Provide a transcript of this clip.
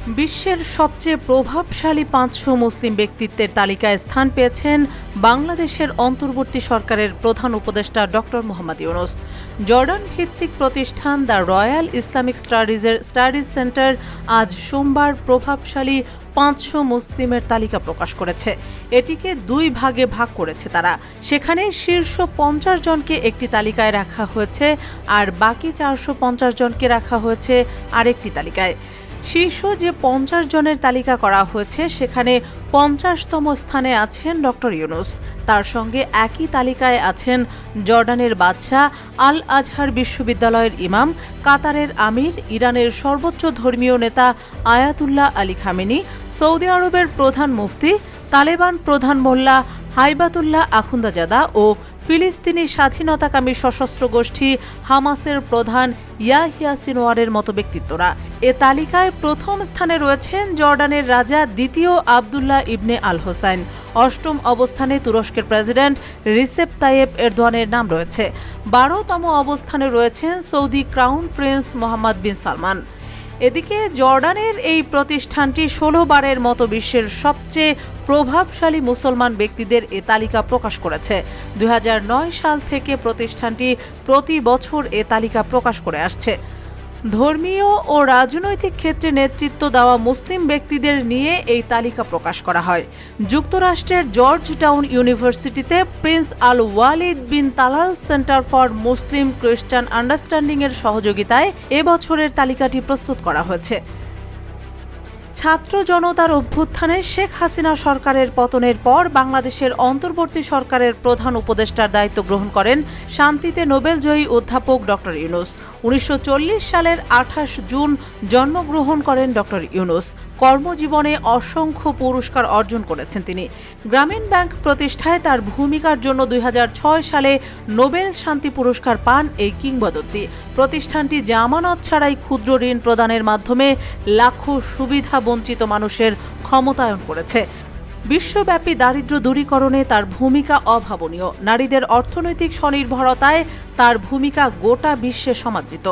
বিশ্বের সবচেয়ে প্রভাবশালী ৫০০ মুসলিম ব্যক্তিত্বের তালিকায় স্থান পেয়েছেন বাংলাদেশের অন্তর্বর্তী সরকারের প্রধান উপদেষ্টা ডক্টর মোহাম্মদ ইউনূস। জর্ডান ভিত্তিক প্রতিষ্ঠান দ্য রয়্যাল ইসলামিক স্টাডিজের স্টাডিজ সেন্টার আজ সোমবার প্রভাবশালী ৫০০ মুসলিমের তালিকা প্রকাশ করেছে। এটিকে দুই ভাগে ভাগ করেছে তারা। সেখানে শীর্ষ ৫০ জনকে একটি তালিকায় রাখা হয়েছে আর বাকি ৪৫০ জনকে রাখা হয়েছে আরেকটি তালিকায়। শীর্ষ যে ৫০ জনের তালিকা করা হয়েছে সেখানে ৫০তম স্থানে আছেন ডক্টর ইউনূস। তার সঙ্গে একই তালিকায় আছেন জর্ডানের বাদশাহ, আল আজহার বিশ্ববিদ্যালয়ের ইমাম, কাতারের আমির, ইরানের সর্বোচ্চ ধর্মীয় নেতা আয়াতুল্লাহ আলী খামেনি, সৌদি আরবের প্রধান মুফতি, তালেবান প্রধান মোল্লা হাইবাতুল্লাহ আখুন্দাজাদা ও ফিলিস্তিনি স্বাধীনতাকামী সশস্ত্র গোষ্ঠী হামাসের প্রধান ইয়াহিয়া সিনওয়ারের মতো ব্যক্তিত্বরা। এ তালিকায় প্রথম স্থানে রয়েছেন জর্ডানের রাজা দ্বিতীয় আবদুল্লাহ ইবনে আল হোসাইন। অষ্টম অবস্থানে তুরস্কের প্রেসিডেন্ট রিসেপ তাইয়েপ এরদোয়ানের নাম রয়েছে। ১২তম অবস্থানে রয়েছেন সৌদি ক্রাউন প্রিন্স মোহাম্মদ বিন সালমান। এদিকে জর্ডানের এই প্রতিষ্ঠানটি ১৬ বারের মতো বিশ্বের সবচেয়ে প্রভাবশালী মুসলমান ব্যক্তিদের এ তালিকা প্রকাশ করেছে। ২০০৯ সাল থেকে প্রতিষ্ঠানটি প্রতি বছর এ তালিকা প্রকাশ করে আসছে। ধর্মীয় ও রাজনৈতিক ক্ষেত্রে নেতৃত্ব দেওয়া মুসলিম ব্যক্তিদের নিয়ে এই তালিকা প্রকাশ করা হয়। যুক্তরাষ্ট্রের জর্জ টাউন ইউনিভার্সিটিতে Prince Al Waleed bin Talal centre for Muslim খ্রিস্টান আন্ডারস্ট্যান্ডিংয়ের সহযোগিতায় এবছরের তালিকাটি প্রস্তুত করা হয়েছে। ছাত্র জনতার অভ্যুত্থানে শেখ হাসিনা সরকারের পতনের পর বাংলাদেশের অন্তর্বর্তী সরকারের প্রধান উপদেষ্টার দায়িত্ব গ্রহণ করেন শান্তিতে নোবেলজয়ী অধ্যাপক ডক্টর ইউনূস। ১৯৪০ সালের ২৮ জুন জন্মগ্রহণ করেন ডক্টর ইউনূস। কর্মজীবনে অসংখ্য পুরস্কার অর্জন করেছেন তিনি। গ্রামীণ ব্যাংক প্রতিষ্ঠায় তার ভূমিকার জন্য ২০০৬ সালে নোবেল শান্তি পুরস্কার পান এই কিংবদন্তি। প্রতিষ্ঠানটি জামানত ছাড়াই ক্ষুদ্র ঋণ প্রদানের মাধ্যমে লাখো সুবিধা বঞ্চিত মানুষের ক্ষমতায়ন করেছে। বিশ্বব্যাপী দারিদ্র্য দূরীকরণে তার ভূমিকা অভাবনীয়। নারীদের অর্থনৈতিক স্বনির্ভরতায় তার ভূমিকা গোটা বিশ্বে সমাদৃত।